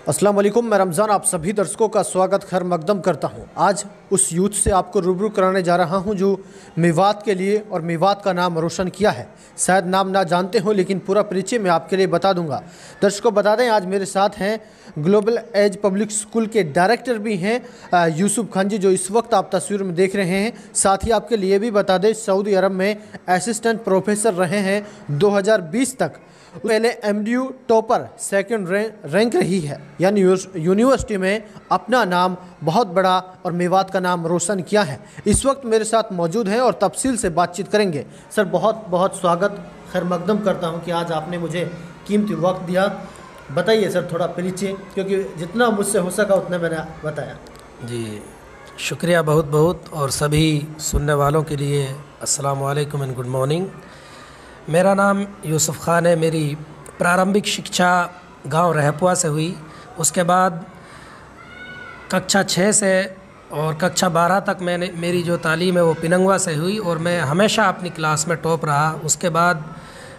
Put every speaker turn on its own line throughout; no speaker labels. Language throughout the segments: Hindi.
अस्सलाम वालेकुम, मैं रमज़ान आप सभी दर्शकों का स्वागत खैर मकदम करता हूं। आज उस यूथ से आपको रूबरू कराने जा रहा हूं जो मेवात के लिए और मेवात का नाम रोशन किया है। शायद नाम ना जानते हो लेकिन पूरा परिचय मैं आपके लिए बता दूंगा। दर्शकों बता दें, आज मेरे साथ हैं ग्लोबल एज पब्लिक स्कूल के डायरेक्टर भी हैं यूसुफ खान जी, जो इस वक्त आप तस्वीर में देख रहे हैं। साथ ही आपके लिए भी बता दें, सऊदी अरब में असिस्टेंट प्रोफेसर रहे हैं 2020 तक। पहले एमडीयू टॉपर सेकंड रैंक रही है, यानी यूनिवर्सिटी में अपना नाम बहुत बड़ा और मेवात का नाम रोशन किया है। इस वक्त मेरे साथ मौजूद हैं और तफसील से बातचीत करेंगे। सर बहुत बहुत स्वागत खैर मकदम करता हूं कि आज आपने मुझे कीमती वक्त दिया। बताइए सर थोड़ा परिचय, क्योंकि जितना मुझसे हो सका उतना मैंने बताया।
जी शुक्रिया बहुत बहुत, और सभी सुनने वालों के लिए अस्सलाम वालेकुम एंड गुड मॉर्निंग। मेरा नाम यूसुफ खान है। मेरी प्रारंभिक शिक्षा गांव रहपुआ से हुई। उसके बाद कक्षा 6 से और कक्षा 12 तक मेरी जो तालीम है वो पिनंगवा से हुई और मैं हमेशा अपनी क्लास में टॉप रहा। उसके बाद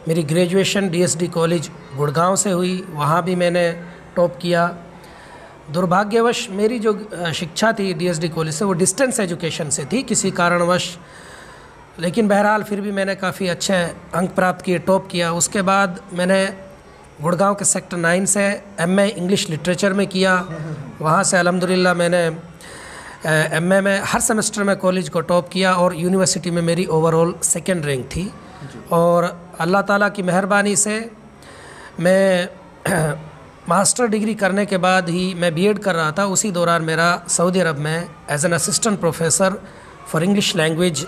मेरी ग्रेजुएशन डीएसडी कॉलेज गुड़गांव से हुई, वहाँ भी मैंने टॉप किया। दुर्भाग्यवश मेरी जो शिक्षा थी डीएसडी कॉलेज से वो डिस्टेंस एजुकेशन से थी किसी कारणवश, लेकिन बहरहाल फिर भी मैंने काफ़ी अच्छे अंक प्राप्त किए, टॉप किया। उसके बाद मैंने गुड़गांव के सेक्टर 9 से एमए इंग्लिश लिटरेचर में किया। वहाँ से अल्हम्दुलिल्लाह मैंने एमए में हर सेमेस्टर में कॉलेज को टॉप किया और यूनिवर्सिटी में मेरी ओवरऑल सेकंड रैंक थी। और अल्लाह ताला की मेहरबानी से मैं मास्टर डिग्री करने के बाद ही मैं बीएड कर रहा था। उसी दौरान मेरा सऊदी अरब में as an assistant professor for English language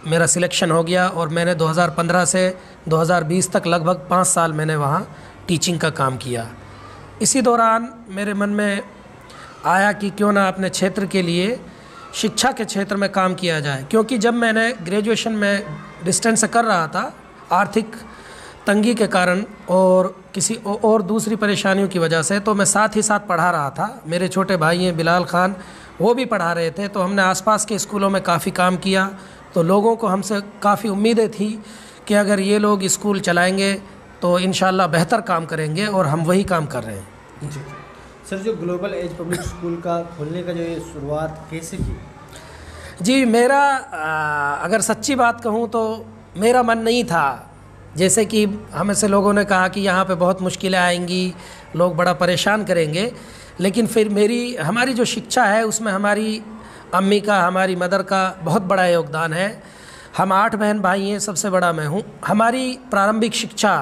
मेरा सिलेक्शन हो गया और मैंने 2015 से 2020 तक लगभग 5 साल मैंने वहाँ टीचिंग का काम किया। इसी दौरान मेरे मन में आया कि क्यों ना अपने क्षेत्र के लिए शिक्षा के क्षेत्र में काम किया जाए, क्योंकि जब मैंने ग्रेजुएशन में डिस्टेंस से कर रहा था, आर्थिक तंगी के कारण और किसी और दूसरी परेशानियों की वजह से, तो मैं साथ ही साथ पढ़ा रहा था। मेरे छोटे भाई हैं बिलाल खान, वो भी पढ़ा रहे थे, तो हमने आसपास के स्कूलों में काफ़ी काम किया। तो लोगों को हमसे काफ़ी उम्मीदें थी कि अगर ये लोग स्कूल चलाएंगे तो इंशाल्लाह बेहतर काम करेंगे, और हम वही काम कर रहे हैं।
जी सर, जो ग्लोबल एज पब्लिक स्कूल का खोलने का जो ये शुरुआत कैसे की?
जी मेरा अगर सच्ची बात कहूँ तो मेरा मन नहीं था। जैसे कि हमें से लोगों ने कहा कि यहाँ पे बहुत मुश्किलें आएंगी, लोग बड़ा परेशान करेंगे, लेकिन फिर हमारी जो शिक्षा है उसमें हमारी अम्मी का, हमारी मदर का बहुत बड़ा योगदान है। हम 8 बहन भाई हैं, सबसे बड़ा मैं हूँ। हमारी प्रारंभिक शिक्षा,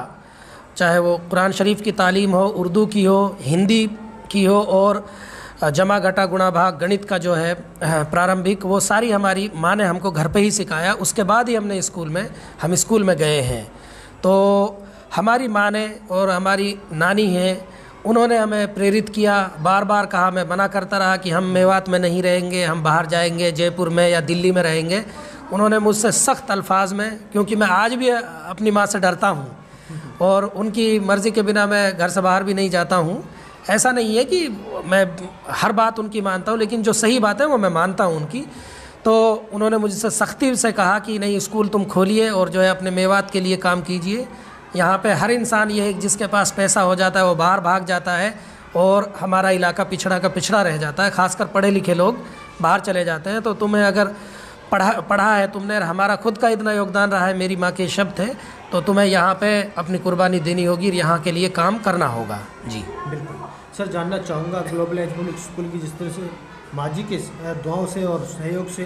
चाहे वो कुरान शरीफ की तालीम हो, उर्दू की हो, हिंदी की हो, और जमा घटा गुणा भाग गणित का जो है प्रारंभिक, वो सारी हमारी माँ ने हमको घर पे ही सिखाया। उसके बाद ही हम स्कूल में गए हैं। तो हमारी माँ ने और हमारी नानी हैं, उन्होंने हमें प्रेरित किया, बार बार कहा। मैं मना करता रहा कि हम मेवात में नहीं रहेंगे, हम बाहर जाएंगे, जयपुर में या दिल्ली में रहेंगे। उन्होंने मुझसे सख्त अल्फाज में, क्योंकि मैं आज भी अपनी माँ से डरता हूँ और उनकी मर्ज़ी के बिना मैं घर से बाहर भी नहीं जाता हूँ। ऐसा नहीं है कि मैं हर बात उनकी मानता हूँ, लेकिन जो सही बात है वो मैं मानता हूँ उनकी। तो उन्होंने मुझसे सख्ती से कहा कि नहीं, स्कूल तुम खोलिए और जो है अपने मेवात के लिए काम कीजिए। यहाँ पे हर इंसान ये है कि जिसके पास पैसा हो जाता है वो बाहर भाग जाता है और हमारा इलाका पिछड़ा का पिछड़ा रह जाता है। खासकर पढ़े लिखे लोग बाहर चले जाते हैं। तो तुम्हें अगर पढ़ा है तुमने, हमारा खुद का इतना योगदान रहा है, मेरी माँ के शब्द थे, तो तुम्हें यहाँ पे अपनी कुर्बानी देनी होगी और यहाँ के लिए काम करना होगा। जी
बिल्कुल सर, जानना चाहूँगा ग्लोबल एज पब्लिक स्कूल की जिस तरह से माजी के दुआओं से और सहयोग से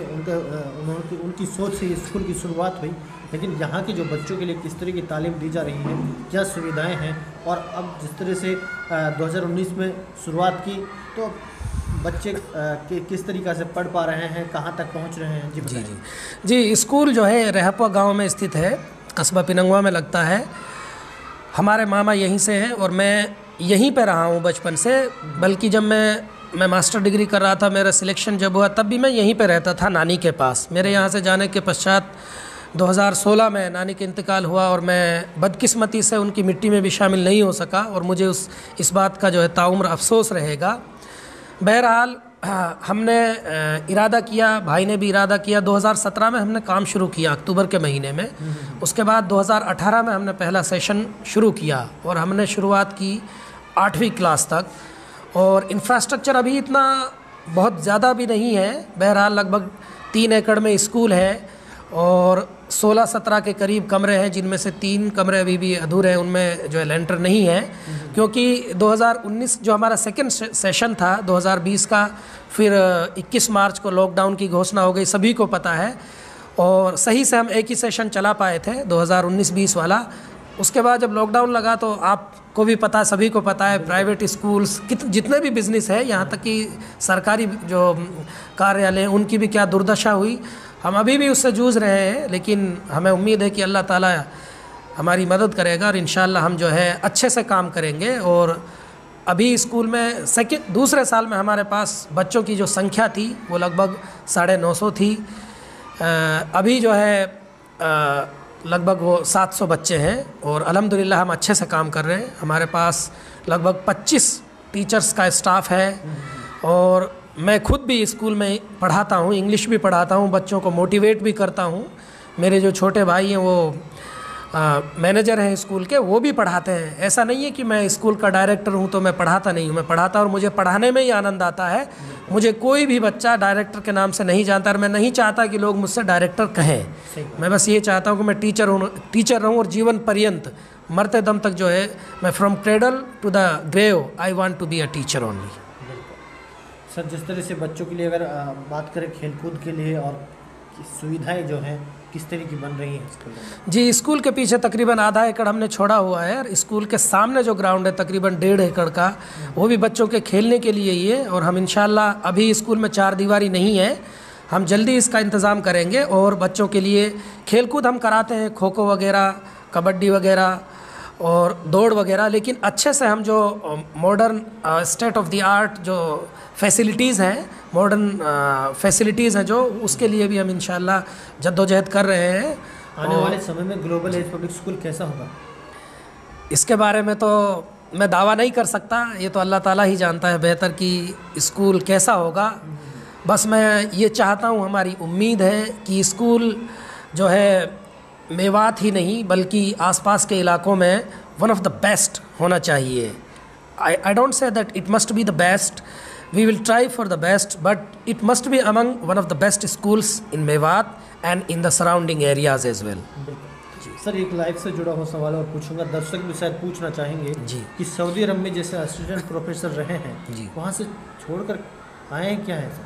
उनकी सोच से ये स्कूल की शुरुआत हुई, लेकिन यहाँ के जो बच्चों के लिए किस तरह की तालीम दी जा रही है, क्या सुविधाएं हैं, और अब जिस तरह से 2019 में शुरुआत की तो बच्चे किस तरीक़ा से पढ़ पा रहे हैं, कहाँ तक पहुँच रहे हैं?
जी स्कूल जो है रहपुआ गांव में स्थित है, कस्बा पिनंगवा में लगता है। हमारे मामा यहीं से हैं और मैं यहीं पे रहा हूँ बचपन से। बल्कि जब मैं मास्टर डिग्री कर रहा था, मेरा सिलेक्शन जब हुआ तब भी मैं यहीं पे रहता था नानी के पास। मेरे यहाँ से जाने के पश्चात 2016 में नानी का इंतकाल हुआ और मैं बदकिस्मती से उनकी मिट्टी में भी शामिल नहीं हो सका, और मुझे इस बात का जो है ताउम्र अफसोस रहेगा। बहरहाल हमने इरादा किया, भाई ने भी इरादा किया। 2017 में हमने काम शुरू किया अक्टूबर के महीने में। उसके बाद 2018 में हमने पहला सेशन शुरू किया और हमने शुरुआत की 8वीं क्लास तक। और इंफ्रास्ट्रक्चर अभी इतना बहुत ज़्यादा भी नहीं है। बहरहाल लगभग 3 एकड़ में स्कूल है और 16-17 के करीब कमरे हैं, जिनमें से 3 कमरे अभी भी अधूरे हैं, उनमें जो है लेंटर नहीं है, क्योंकि 2019 जो हमारा सेकंड सेशन था 2020 का, फिर 21 मार्च को लॉकडाउन की घोषणा हो गई, सभी को पता है। और सही से हम एक ही सेशन चला पाए थे 2019-20 वाला। उसके बाद जब लॉकडाउन लगा तो आपको भी पता, सभी को पता है, प्राइवेट स्कूल्स जितने भी बिज़नेस है, यहाँ तक कि सरकारी जो कार्यालय, उनकी भी क्या दुर्दशा हुई। हम अभी भी उससे जूझ रहे हैं, लेकिन हमें उम्मीद है कि अल्लाह ताला हमारी मदद करेगा और इंशाल्लाह हम जो है अच्छे से काम करेंगे। और अभी स्कूल में दूसरे साल में हमारे पास बच्चों की जो संख्या थी वो लगभग 950 थी। अभी जो है लगभग वो 700 बच्चे हैं और अल्हम्दुलिल्लाह हम अच्छे से काम कर रहे हैं। हमारे पास लगभग 25 टीचर्स का स्टाफ है और मैं खुद भी स्कूल में पढ़ाता हूँ, इंग्लिश भी पढ़ाता हूँ, बच्चों को मोटिवेट भी करता हूँ। मेरे जो छोटे भाई हैं वो मैनेजर हैं स्कूल के, वो भी पढ़ाते हैं। ऐसा नहीं है कि मैं स्कूल का डायरेक्टर हूँ तो मैं पढ़ाता नहीं हूँ, मैं पढ़ाता और मुझे पढ़ाने में ही आनंद आता है। मुझे कोई भी बच्चा डायरेक्टर के नाम से नहीं जानता और मैं नहीं चाहता कि लोग मुझसे डायरेक्टर कहें। मैं बस ये चाहता हूँ कि मैं टीचर रहूँ और जीवन पर्यंत मरते दम तक जो है मैं from cradle to the grave I want to be a teacher only.
Sir, जिस तरह से बच्चों के लिए अगर बात करें खेलकूद के लिए और सुविधाएं जो हैं किस तरह की बन रही हैं स्कूल में? जी,
स्कूल के पीछे तकरीबन आधा एकड़ हमने छोड़ा हुआ है और स्कूल के सामने जो ग्राउंड है तकरीबन 1.5 एकड़ का, वो भी बच्चों के खेलने के लिए ही है। और हम इंशाल्लाह, अभी स्कूल में 4 दीवारी नहीं है, हम जल्दी इसका इंतज़ाम करेंगे और बच्चों के लिए खेलकूद हम कराते हैं, खो खो वगैरह, कबड्डी वगैरह और दौड़ वगैरह, लेकिन अच्छे से हम जो modern state of the art जो फैसिलिटीज़ हैं, मॉडर्न फैसिलिटीज़ हैं जो, उसके लिए भी हम इंशाल्लाह जद्दोजहद कर रहे हैं।
आने वाले समय में ग्लोबल एज पब्लिक स्कूल कैसा होगा,
इसके बारे में तो मैं दावा नहीं कर सकता, ये तो अल्लाह ताला ही जानता है बेहतर कि स्कूल कैसा होगा। बस मैं ये चाहता हूँ, हमारी उम्मीद है कि स्कूल जो है मेवात ही नहीं बल्कि आसपास के इलाकों में वन ऑफ द बेस्ट होना चाहिए। I don't say that it must be the best, we will try for the best, but it must be among one of the best schools in Mewat and in the surrounding areas as well.
Sir, एक लाइफ से जुड़ा हुआ सवाल और पूछूंगा, दर्शक भी शायद पूछना चाहेंगे जी कि सऊदी अरब में जैसे असिस्टेंट प्रोफेसर रहे हैं जी, वहाँ से छोड़कर आए हैं, क्या है सर?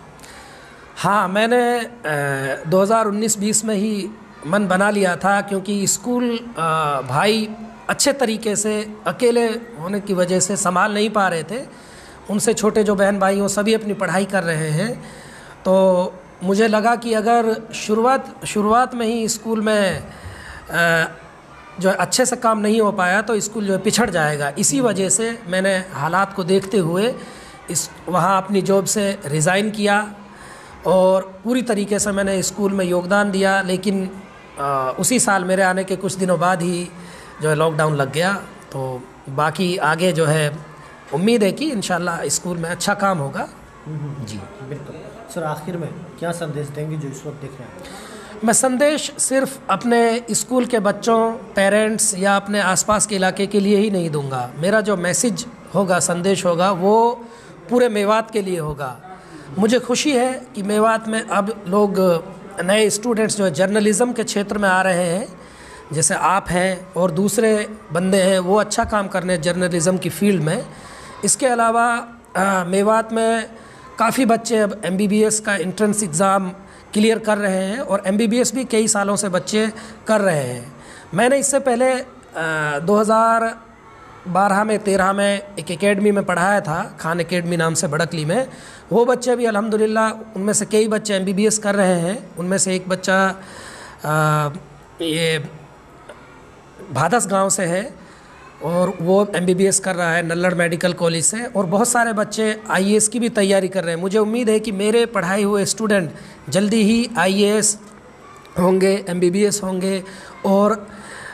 हाँ, मैंने 2019-20 में ही मन बना लिया था, क्योंकि स्कूल भाई अच्छे तरीके से अकेले होने की वजह से संभाल नहीं पा रहे थे। उनसे छोटे जो बहन भाई वो सभी अपनी पढ़ाई कर रहे हैं, तो मुझे लगा कि अगर शुरुआत में ही स्कूल में जो अच्छे से काम नहीं हो पाया तो स्कूल जो है पिछड़ जाएगा। इसी वजह से मैंने हालात को देखते हुए वहाँ अपनी जॉब से रिज़ाइन किया और पूरी तरीके से मैंने स्कूल में योगदान दिया। लेकिन उसी साल मेरे आने के कुछ दिनों बाद ही जो है लॉकडाउन लग गया। तो बाकी आगे जो है उम्मीद है कि इंशाल्लाह स्कूल में अच्छा काम होगा।
जी बिल्कुल। सर, आखिर में क्या संदेश देंगे जो इस वक्त देख रहे हैं?
मैं संदेश सिर्फ अपने स्कूल के बच्चों, पेरेंट्स या अपने आसपास के इलाके के लिए ही नहीं दूंगा। मेरा जो मैसेज होगा, संदेश होगा, वो पूरे मेवात के लिए होगा। मुझे खुशी है कि मेवात में अब लोग, नए स्टूडेंट्स जो है जर्नलिज़म के क्षेत्र में आ रहे हैं, जैसे आप हैं और दूसरे बंदे हैं, वो अच्छा काम कर रहे हैं जर्नलिज़म की फील्ड में। इसके अलावा मेवात में काफ़ी बच्चे अब MBBS का एंट्रेंस एग्ज़ाम क्लियर कर रहे हैं और MBBS भी कई सालों से बच्चे कर रहे हैं। मैंने इससे पहले 2012 में 13 में एक एकेडमी में पढ़ाया था, खान एकेडमी नाम से, बड़कली में। वो बच्चे भी अल्हम्दुलिल्लाह, उनमें से कई बच्चे MBBS कर रहे हैं। उनमें से एक बच्चा ये भादस गांव से है और वो MBBS कर रहा है नल्लड़ मेडिकल कॉलेज से, और बहुत सारे बच्चे IAS की भी तैयारी कर रहे हैं। मुझे उम्मीद है कि मेरे पढ़ाए हुए स्टूडेंट जल्दी ही IAS होंगे, MBBS होंगे और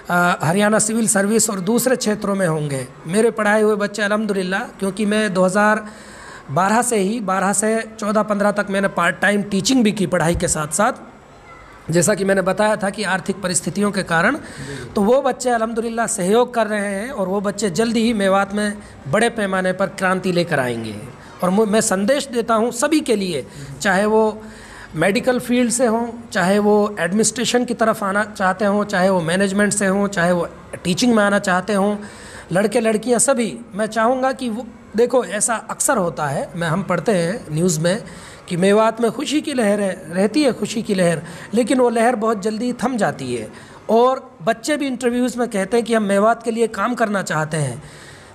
हरियाणा सिविल सर्विस और दूसरे क्षेत्रों में होंगे। मेरे पढ़ाए हुए बच्चे अल्हम्दुलिल्लाह, क्योंकि मैं 2012 से 14-15 तक मैंने पार्ट टाइम टीचिंग भी की पढ़ाई के साथ साथ, जैसा कि मैंने बताया था कि आर्थिक परिस्थितियों के कारण, तो वो बच्चे अल्हम्दुलिल्लाह सहयोग कर रहे हैं और वो बच्चे जल्दी ही मेवात में बड़े पैमाने पर क्रांति लेकर आएंगे। और मैं संदेश देता हूँ सभी के लिए, चाहे वो मेडिकल फील्ड से हों, चाहे वो एडमिनिस्ट्रेशन की तरफ आना चाहते हों, चाहे वो मैनेजमेंट से हों, चाहे वो टीचिंग में आना चाहते हों, लड़के लड़कियां सभी, मैं चाहूँगा कि वो देखो, ऐसा अक्सर होता है, हम पढ़ते हैं न्यूज़ में कि मेवात में खुशी की लहर रहती है, खुशी की लहर, लेकिन वो लहर बहुत जल्दी थम जाती है। और बच्चे भी इंटरव्यूज़ में कहते हैं कि हम मेवात के लिए काम करना चाहते हैं,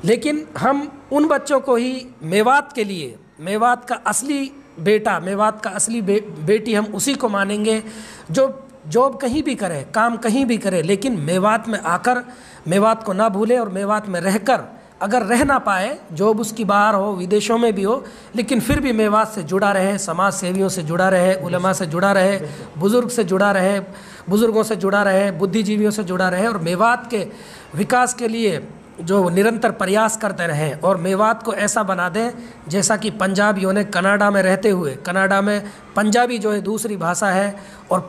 लेकिन हम उन बच्चों को ही मेवात के लिए, मेवात का असली बेटा, मेवात का असली बेटी हम उसी को मानेंगे जो जॉब कहीं भी करे, काम कहीं भी करे, लेकिन मेवात में आकर मेवात को ना भूले और मेवात में रहकर, अगर रह ना पाए, जॉब उसकी बाहर हो, विदेशों में भी हो, लेकिन फिर भी मेवात से जुड़ा रहे, समाज सेवियों से जुड़ा रहे, उलमा से जुड़ा रहे, बुज़ुर्ग से जुड़ा रहे, बुज़ुर्गों से जुड़ा रहे, बुद्धिजीवियों से जुड़ा रहे और मेवात के विकास के लिए जो निरंतर प्रयास करते रहें और मेवात को ऐसा बना दें जैसा कि पंजाबियों ने कनाडा में रहते हुए, कनाडा में पंजाबी जो है दूसरी भाषा है और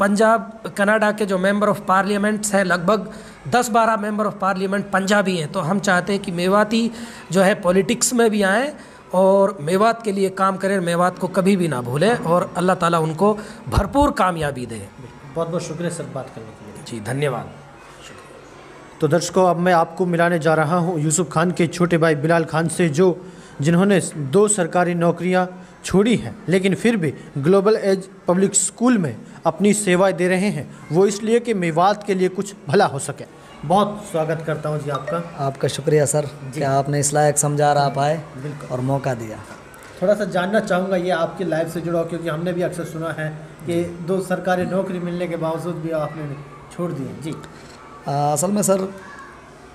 कनाडा के जो मेंबर ऑफ पार्लियामेंट्स हैं, लगभग 10-12 मेंबर ऑफ पार्लियामेंट पंजाबी हैं। तो हम चाहते हैं कि मेवाती जो है पॉलिटिक्स में भी आएँ और मेवात के लिए काम करें, मेवात को कभी भी ना भूलें और अल्लाह ताला उनको भरपूर कामयाबी दे।
बहुत बहुत शुक्रिया सर बात करने के लिए।
जी धन्यवाद।
तो दर्शकों, अब मैं आपको मिलाने जा रहा हूं यूसुफ खान के छोटे भाई बिलाल खान से, जिन्होंने 2 सरकारी नौकरियां छोड़ी हैं, लेकिन फिर भी ग्लोबल एज पब्लिक स्कूल में अपनी सेवाएं दे रहे हैं, वो इसलिए कि मेवात के लिए कुछ भला हो सके। बहुत स्वागत करता हूं जी आपका।
आपका शुक्रिया सर कि आपने इस लायक समझा रहा पाए और मौका दिया।
थोड़ा सा जानना चाहूँगा, ये आपकी लाइफ से जुड़ा, क्योंकि हमने भी अक्सर सुना है कि 2 सरकारी नौकरी मिलने के बावजूद भी आपने छोड़ दिए। जी
असल में सर,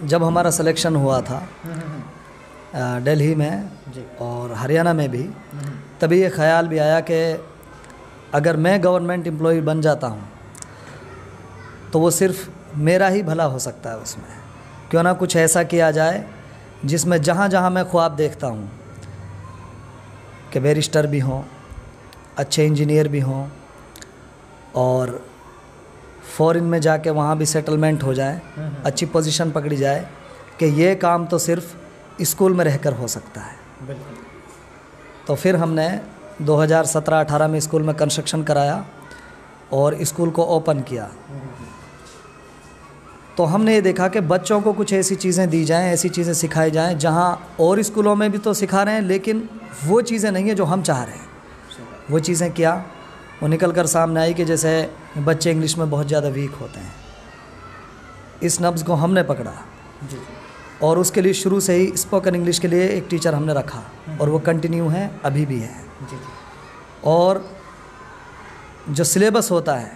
जब हमारा सिलेक्शन हुआ था दिल्ली में और हरियाणा में भी, तभी ये ख्याल भी आया कि अगर मैं गवर्नमेंट एम्प्लॉय बन जाता हूँ तो वो सिर्फ मेरा ही भला हो सकता है उसमें। क्यों ना कुछ ऐसा किया जाए जिसमें जहाँ जहाँ मैं ख्वाब देखता हूँ कि बैरिस्टर भी हों, अच्छे इंजीनियर भी हों और फ़ॉरेन में जाके वहाँ भी सेटलमेंट हो जाए, अच्छी पोजीशन पकड़ी जाए, कि ये काम तो सिर्फ स्कूल में रहकर हो सकता है। तो फिर हमने 2017-18 में स्कूल में कंस्ट्रक्शन कराया और स्कूल को ओपन किया। तो हमने ये देखा कि बच्चों को कुछ ऐसी चीज़ें दी जाएं, ऐसी चीज़ें सिखाई जाएं जहाँ और स्कूलों में भी तो सिखा रहे हैं, लेकिन वो चीज़ें नहीं है जो हम चाह रहे हैं। वो चीज़ें क्या, वो निकल कर सामने आई कि जैसे बच्चे इंग्लिश में बहुत ज़्यादा वीक होते हैं। इस नब्ज़ को हमने पकड़ा और उसके लिए शुरू से ही स्पोकन इंग्लिश के लिए एक टीचर हमने रखा और वो कंटिन्यू है, अभी भी है। और जो सिलेबस होता है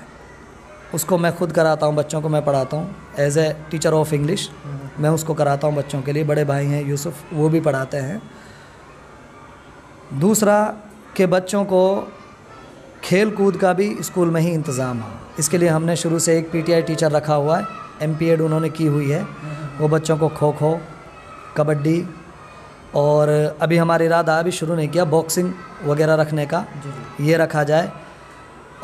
उसको मैं खुद कराता हूँ, बच्चों को मैं पढ़ाता हूँ as a teacher of English. मैं उसको कराता हूँ बच्चों के लिए। बड़े भाई हैं यूसुफ, वो भी पढ़ाते हैं। दूसरा कि बच्चों को खेल कूद का भी स्कूल में ही इंतज़ाम हो, इसके लिए हमने शुरू से एक पीटीआई टीचर रखा हुआ है, एमपीएड उन्होंने की हुई है। वो बच्चों को खो खो, कबड्डी और अभी हमारा इरादा अभी शुरू नहीं किया बॉक्सिंग वगैरह रखने का, ये रखा जाए।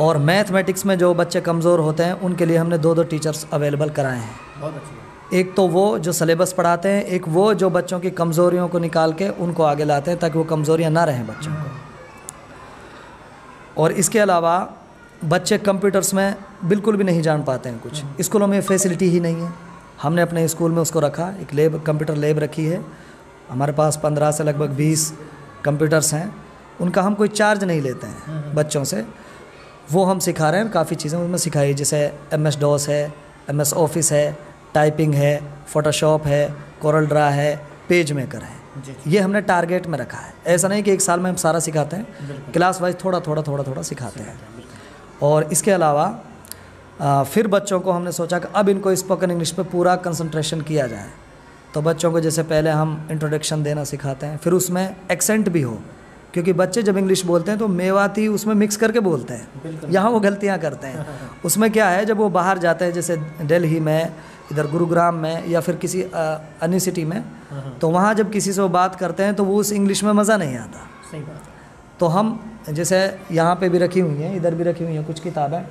और मैथमेटिक्स में जो बच्चे कमज़ोर होते हैं उनके लिए हमने 2-2 टीचर्स अवेलेबल कराए हैं।
बहुत अच्छी।
एक तो वो जो सिलेबस पढ़ाते हैं, एक वो जो बच्चों की कमज़ोरियों को निकाल के उनको आगे लाते हैं ताकि वो कमज़ोरियाँ ना रहें बच्चों को। और इसके अलावा बच्चे कंप्यूटर्स में बिल्कुल भी नहीं जान पाते हैं कुछ, स्कूलों में फैसिलिटी ही नहीं है। हमने अपने स्कूल में उसको रखा, एक लैब, कंप्यूटर लैब रखी है। हमारे पास 15 से लगभग 20 कंप्यूटर्स हैं। उनका हम कोई चार्ज नहीं लेते हैं बच्चों से, वो हम सिखा रहे हैं। काफ़ी चीज़ें उसमें सिखाई, जैसे MS DOS है, MS ऑफिस है, टाइपिंग है, फोटोशॉप है, कोरल ड्रा है, पेज मेकर है। ये हमने टारगेट में रखा है। ऐसा नहीं कि एक साल में हम सारा सिखाते हैं, क्लास वाइज थोड़ा थोड़ा सिखाते हैं। और इसके अलावा फिर बच्चों को हमने सोचा कि अब इनको स्पोकन इंग्लिश पे पूरा कंसंट्रेशन किया जाए। तो बच्चों को जैसे पहले हम इंट्रोडक्शन देना सिखाते हैं, फिर उसमें एक्सेंट भी हो, क्योंकि बच्चे जब इंग्लिश बोलते हैं तो मेवाती उसमें मिक्स करके बोलते हैं, यहाँ वो गलतियाँ करते हैं। उसमें क्या है, जब वो बाहर जाते हैं जैसे दिल्ली में, इधर गुरुग्राम में या फिर किसी अन्य सिटी में, तो वहाँ जब किसी से वो बात करते हैं तो वो उस इंग्लिश में मज़ा नहीं आता।
सही बात।
तो हम जैसे यहाँ पे भी रखी हुई हैं, इधर भी रखी हुई हैं कुछ किताबें,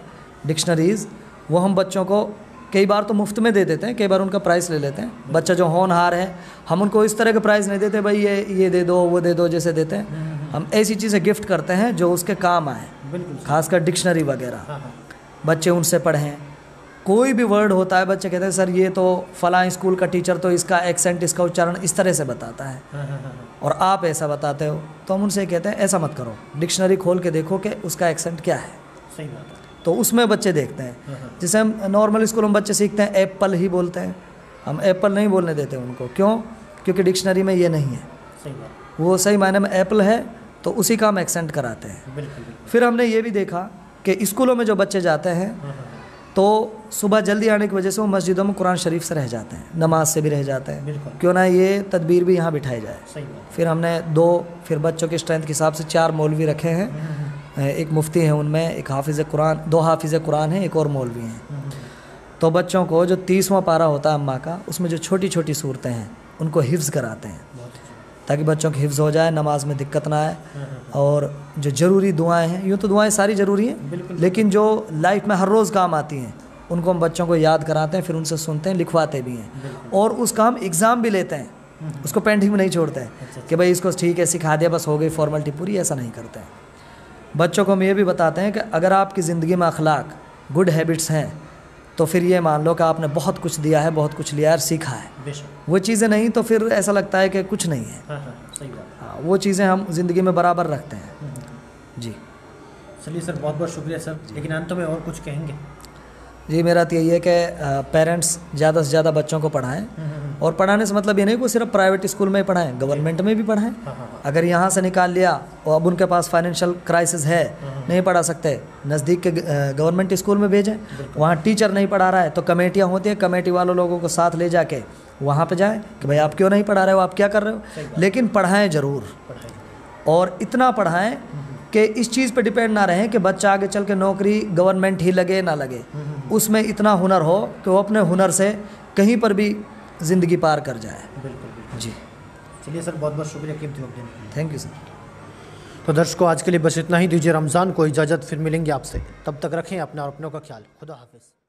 डिक्शनरीज़, वो हम बच्चों को कई बार तो मुफ्त में दे देते हैं, कई बार उनका प्राइस ले लेते हैं। बच्चा जो होनहार है, हम उनको इस तरह के प्राइस नहीं देते भाई ये दे दो वो दे दो जैसे देते हैं। हम ऐसी चीज़ें गिफ्ट करते हैं जो उसके काम आए, खासकर डिक्शनरी वगैरह, बच्चे उनसे पढ़ें। कोई भी वर्ड होता है बच्चे कहते हैं सर ये तो फ़लाँ स्कूल का टीचर तो इसका एक्सेंट, इसका उच्चारण इस तरह से बताता है और आप ऐसा बताते हो, तो हम उनसे कहते हैं ऐसा मत करो, डिक्शनरी खोल के देखो कि उसका एक्सेंट क्या है।
सही बात है।
तो उसमें बच्चे देखते हैं। जैसे हम नॉर्मल स्कूल में बच्चे सीखते हैं एप्पल ही बोलते हैं, हम एप्पल नहीं बोलने देते उनको। क्यों? क्योंकि डिक्शनरी में ये नहीं है।
सही बात।
वो सही मायने में एप्पल है तो उसी का हम एक्सेंट कराते हैं।
बिल्कुल।
फिर हमने ये भी देखा कि स्कूलों में जो बच्चे जाते हैं तो सुबह जल्दी आने की वजह से वो मस्जिदों में कुरान शरीफ से रह जाते हैं, नमाज से भी रह जाते हैं। क्यों ना ये तदबीर भी यहाँ बिठाई जाए।
सही बात।
फिर हमने फिर बच्चों की स्ट्रेंथ के हिसाब से 4 मौलवी रखे हैं। एक मुफ्ती है उनमें, एक हाफिज़ कुरान, 2 हाफिज़ कुरान हैं, एक और मौलवी हैं। तो बच्चों को जो 30वां पारा होता है अम्मा का, उसमें जो छोटी छोटी सूरतें हैं उनको हिफ्ज़ कराते हैं ताकि बच्चों की हिफ्ज़ हो जाए, नमाज में दिक्कत ना आए। और जो ज़रूरी दुआएं हैं, यूँ तो दुआएं सारी ज़रूरी हैं, लेकिन जो लाइफ में हर रोज़ काम आती हैं उनको हम बच्चों को याद कराते हैं, फिर उनसे सुनते हैं, लिखवाते भी हैं और उसका हम एग्ज़ाम भी लेते हैं। उसको पेंडिंग में नहीं छोड़ते हैं कि भाई इसको ठीक है सिखा दिया बस हो गई फॉर्मेलिटी पूरी, ऐसा नहीं करते हैं। बच्चों को हम ये भी बताते हैं कि अगर आपकी ज़िंदगी में अखलाक, गुड हैबिट्स हैं तो फिर ये मान लो कि आपने बहुत कुछ दिया है, बहुत कुछ लिया है, सीखा है। वो चीज़ें नहीं तो फिर ऐसा लगता है कि कुछ नहीं है।
सही बात।
हाँ, वो चीज़ें हम ज़िंदगी में बराबर रखते हैं। जी
चलिए सर, बहुत बहुत शुक्रिया सर। लेकिन अंत में और कुछ कहेंगे?
जी, मेरा तो यही है कि पेरेंट्स ज़्यादा से ज़्यादा बच्चों को पढ़ाएं। और पढ़ाने से मतलब ये नहीं कि सिर्फ प्राइवेट स्कूल में ही पढ़ाएं, गवर्नमेंट में भी पढ़ाएं। अगर यहाँ से निकाल लिया और अब उनके पास फाइनेंशियल क्राइसिस है, नहीं पढ़ा सकते, नज़दीक के गवर्नमेंट स्कूल में भेजें। वहाँ टीचर नहीं पढ़ा रहा है तो कमेटियाँ होती हैं, कमेटी वालों लोगों को साथ ले जाके वहाँ पे जाएं कि भाई आप क्यों नहीं पढ़ा रहे हो, आप क्या कर रहे हो, लेकिन पढ़ाएँ ज़रूर। और इतना पढ़ाएँ कि इस चीज़ पे डिपेंड ना रहें कि बच्चा आगे चल के नौकरी गवर्नमेंट ही लगे ना लगे, उसमें इतना हुनर हो कि वो अपने हुनर से कहीं पर भी ज़िंदगी पार कर जाए।
बिल्कुल
जी।
चलिए सर, बहुत बहुत शुक्रिया कीमती वक्त देने के लिए।
Thank you sir.
तो दर्शकों, आज के लिए बस इतना ही। दीजिए रमज़ान को इजाज़त, फिर मिलेंगे आपसे। तब तक रखें अपना और अपनों का ख्याल। खुदा हाफिज़।